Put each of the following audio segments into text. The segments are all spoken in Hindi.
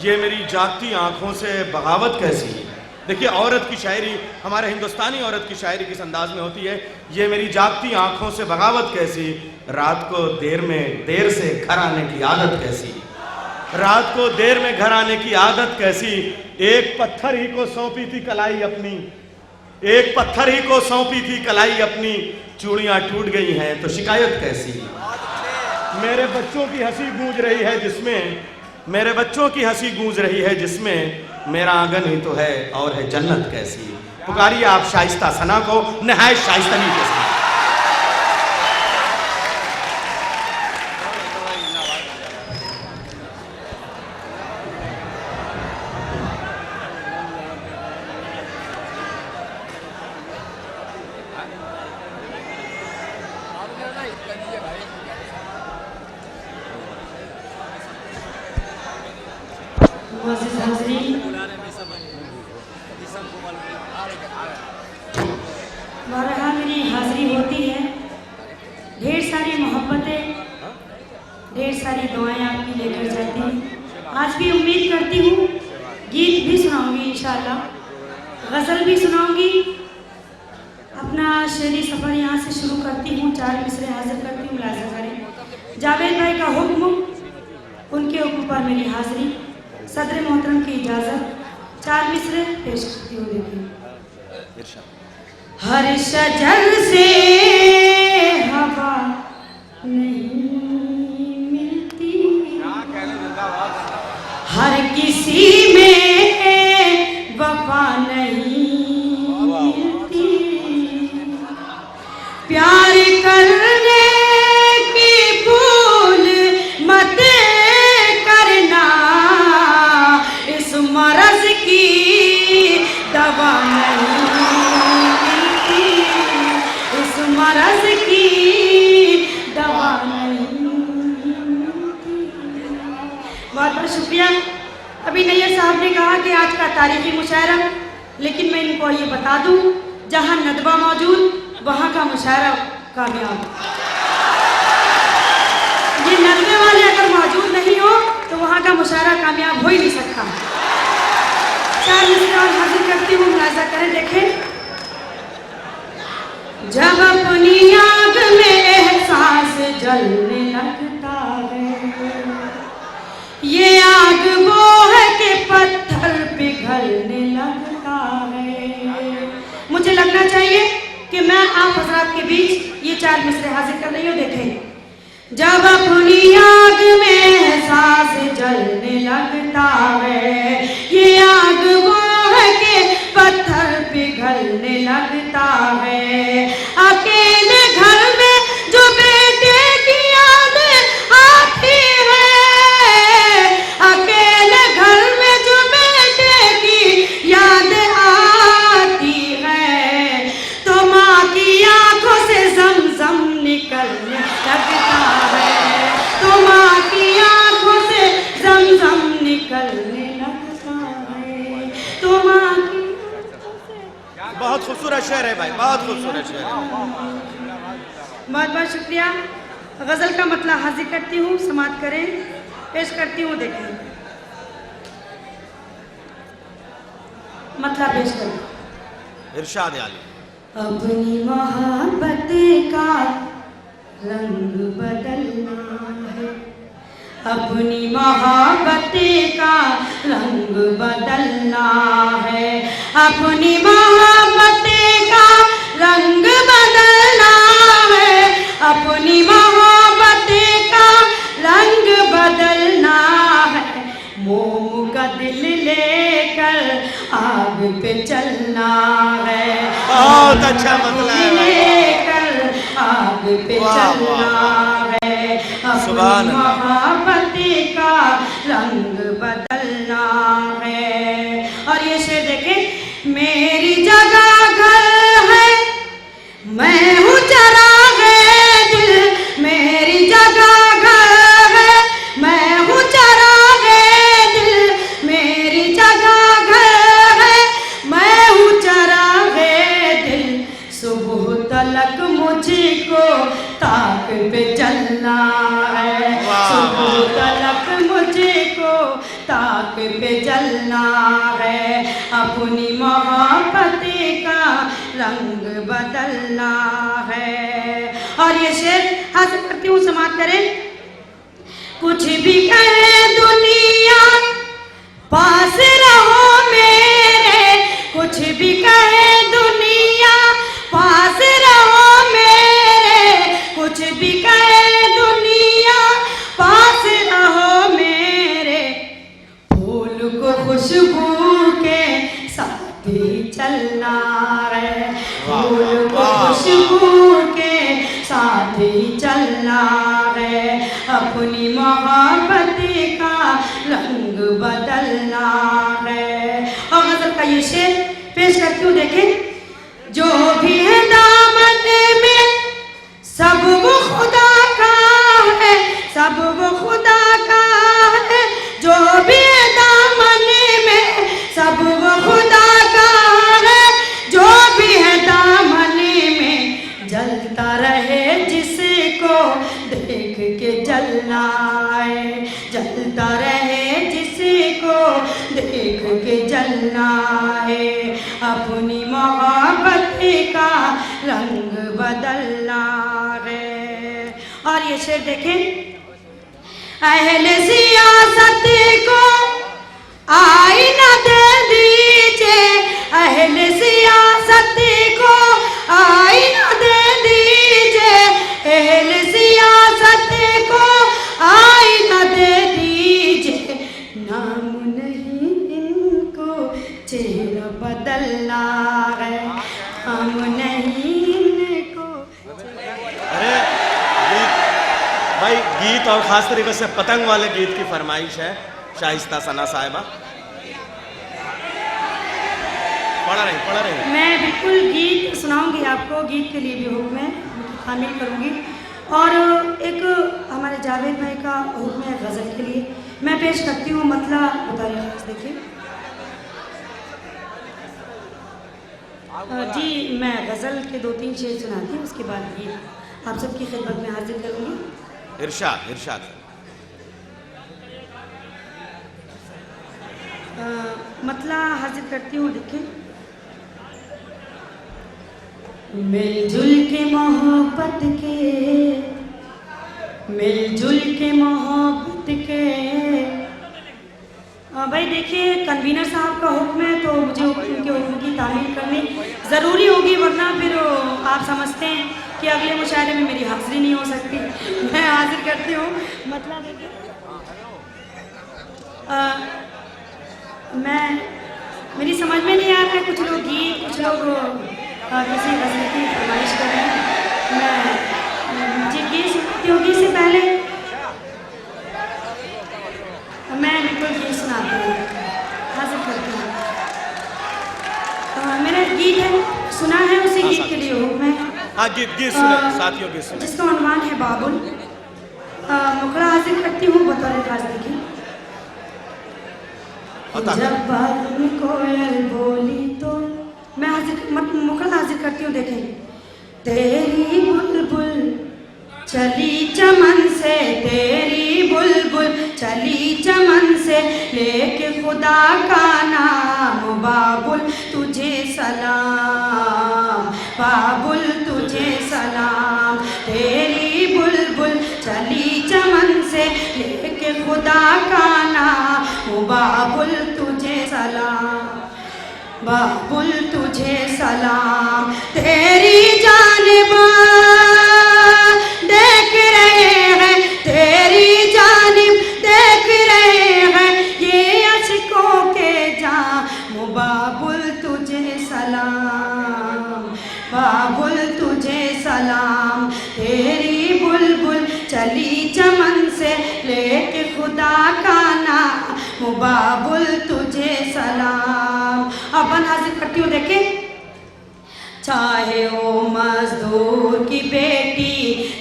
ये मेरी जागती आंखों से बगावत कैसी। देखिए, औरत की शायरी हमारे हिंदुस्तानी औरत की शायरी किस अंदाज में होती है। ये मेरी जागती आंखों से बगावत कैसी, रात को देर से घर आने की आदत कैसी। रात को देर में घर आने की आदत कैसी। एक पत्थर ही को सौंपी थी कलाई अपनी, एक पत्थर ही को सौंपी थी कलाई अपनी, चूड़ियां टूट गई हैं तो शिकायत कैसी। मेरे बच्चों की हंसी गूंज रही है जिसमें, मेरे बच्चों की हंसी गूंज रही है जिसमें मेरा आंगन ही तो है और है जन्नत कैसी। पुकारिए आप शाइस्ता सना को नहायत शाइस्तनी के साथ। बारहा मेरी हाजिरी होती है, ढेर सारी मोहब्बतें, ढेर सारी दुआएं आपकी लेकर जाती हूँ। आज भी उम्मीद करती हूँ गीत भी सुनाऊंगी इंशाअल्लाह, गज़ल भी सुनाऊंगी। अपना शेरी सफ़र यहाँ से शुरू करती हूँ, 4 मिसरे हाजिर करती हूँ। मुलाज़ा करें जावेद भाई का हुक्म, उनके हुक्म पर मेरी हाजिरी, सदर मोहतरम की इजाज़त, 4 मिसरे पेश करती हूँ। देखिए, हर शजर से हवा नहीं मिलती, हर किसी में वफा नहीं मिलती, प्यार करने की भूल मत करना, इस मरज़ की दवा नहीं, मरज़ की दवा नहीं। बहुत बहुत शुक्रिया। अभी नैयर साहब ने कहा कि आज का तारीखी मुशायरा, लेकिन मैं इनको ये बता दूं, जहां नदवा मौजूद वहां का मुशायरा कामयाब। ये नदवे वाले अगर मौजूद नहीं हो तो वहां का मुशायरा कामयाब हो ही नहीं सकता। 4 मिसरे और हाजिर करती हूँ, मुलाज़ा करें। देखें, जब अपनी आग में एहसास जलने लगता है, ये आग वो है कि पत्थर पिघलने लगता है। मुझे लगना चाहिए कि मैं आप हज़रात के बीच ये 4 मिसरे हाजिर कर रही हूँ। देखें, जब अपनी आग में एहसास जलने लगता है, ये आग वो है कि पत्थर पिघलने लगता है, अकेले घर में जो बेटे की याद आती है, अकेले घर में जो बेटे की याद आती है, तो माँ की आंखों से ज़मज़म निकलने लगता है, तो माँ की आंखों से ज़मज़म निकलने लगता है, तो माँ की। बहुत खूबसूरत शेर है भाई, बहुत खूबसूरत शेर है। बहुत बहुत शुक्रिया। गज़ल का मतलब हाजिर करती हूँ, समाप्त करें, पेश करती हूँ। देखें, मतलब पेश करें। इरशाद आली। अपनी मोहब्बत का रंग बदलना है, अपनी मोहब्बत का रंग बदलना है, अपनी मोहब्बत का रंग बदलना है, अपनी मोहब्बत का रंग बदलना है, मोम का दिल लेकर आग पे चलना है, बहुत अच्छा मतलब है, लेकर आग पे चलना है, अपनी मोहब्बत का रंग बदलना है। और ये शेर देखें, मेरी जगह घर है, मैं हूँ चराग दिल, मेरी जगह घर है, मैं हूँ चराग दिल, मेरी जगह घर है, मैं हूँ चराग दिल, सुबह तलक मुझको ताक पे चलना है, सुबह तलक मुझको ताक पे जलना है, अपनी मोहब्बत का रंग बदलना है। और ये शेर हासिल करती हूँ, समाप्त करें। कुछ भी कहे दुनिया पास रहो मेरे, कुछ भी कहे दुनिया पास रहो मेरे, कुछ भी कहे दुनिया पास रहो मेरे, फूल को खुशबू के साथ ही चलना है, फूल को खुशबू के साथ ही चलना है, अपनी मोहब्बत का रंग बदलना है। और गजल का ये शेर पेश करती हूँ, देखें। जो भी है दामन में सब वो खुदा का है, सब वो खुदा का है, जो भी है दामन में सब वो खुदा का है, जो भी है दामन में जलता रहे जिसको देख के जलना है, जलता रहे जिसको देख के जलना है, अपनी मोहब्बत का रंग बदलना है। और ये शेर देखें। अहले सियासत को आईना दे दीजिए, अहले सियासत को आईना दे दीजिए, अहले सियासत को आईना दे दीजिए, नाम नहीं इनको चेहरा बदलना है, हम नहीं इनको। अरे भाई, गीत और खास तरीके से पतंग वाले गीत की फरमाइश है शाइस्ता सना साहिबा। पढ़ा रही। मैं बिल्कुल गीत सुनाऊंगी आपको, गीत के लिए भी हुक्म है, शामिल करूंगी। और एक हमारे जावेद भाई का हुक्म है गज़ल के लिए, मैं पेश करती हूँ मतला उतारे। देखिए जी, मैं गज़ल के 2-3 शेर सुनाती हूँ, उसके बाद गीत आप सबकी खिदमत में हाजिर करूँगी। इरशाद इरशाद। मतला हाजिर करती हूँ, देखें। मिलजुल के मोहब्बत के, मिलजुल के मोहब्बत के। भाई देखिए, कन्वीनर साहब का हुक्म है तो मुझे उनके हुक्म की तामील करनी ज़रूरी होगी, वरना फिर आप समझते हैं कि अगले मुशायरे में मेरी हाज़िरी नहीं हो सकती। मैं हाजिर करती हूँ मतलब देखिए, मेरी समझ में नहीं आ रहा है, कुछ लोग गीत, कुछ लोग किसी गज़ल की फरमाइश कर रहे हैं। मैं मुझे गीत सुनती होगी, इससे पहले मैं बिल्कुल गीत सुनाती हूँ, हाजिर करती हूँ। मेरा गीत है, सुना है, उसी गीत के लिए हुक्म है। हाँ, गीत सुने साथियों, गीत सुने, जिसका उन्वान है बाबुल। मुखड़ा हाजिर करती हूँ बतौर खास की। जब बाग में कोयल बोली तो मैं मुखड़ा हाजिर करती हूँ, देखें। तेरी बुलबुल चली चमन से, तेरी बुलबुल चली चमन से, लेके खुदा का नाम, बाबुल तुझे सलाम, बाबुल तुझे सलाम। तेरी बुलबुल चली चमन से, लेके खुदा का नाम, बाबुल तुझे सलाम, बाबुल तुझे सलाम। तेरी जानिब देख रहे हैं, तेरी जानिब देख रहे हैं, ये अशकों के जाम, बाबुल तुझे सलाम, बाबुल तुझे सलाम। तेरी बुलबुल चली चमन से, लेके खुदा का नाम, बाबुल तुझे सलाम। अब बन हाजिर करती हूँ, देखें। चाहे हो मजदूर की बेटी,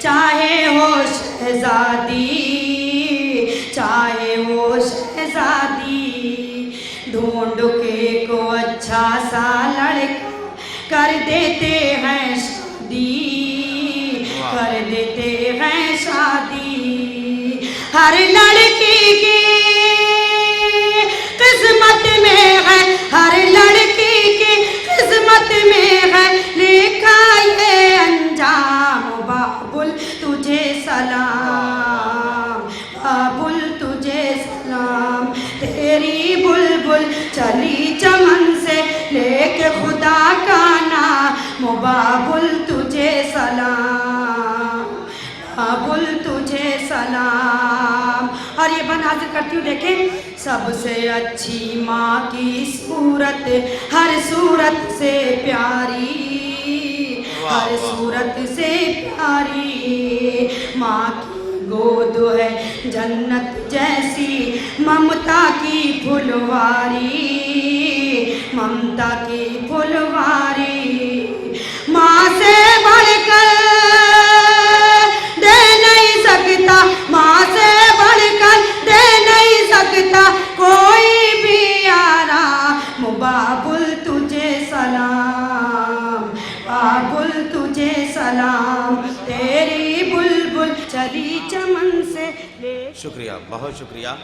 चाहे हो शहजादी, चाहे हो शहजादी, ढूंढ के को अच्छा सा लड़का कर देते हैं शादी, कर देते हैं शादी। हर लड़की की तेरी बुलबुल चली चमन से लेके खुदा का नाम, बाबुल तुझे सलाम, बाबुल तुझे सलाम। और ये बन हाजिर करती हूँ, देखें। सबसे अच्छी माँ की सूरत, हर सूरत से प्यारी, हर सूरत से प्यारी। माँ की गोद है जन्नत जैसी, ममता की फुलवारी, ममता की फुलवारी। माँ से बढ़कर दे नहीं सकता, माँ से बढ़कर दे नहीं सकता कोई भी यारा, बाबुल तुझे सलाम, बाबुल तुझे सलाम। तेरी बुलबुल चली चमन से ले। शुक्रिया, बहुत शुक्रिया।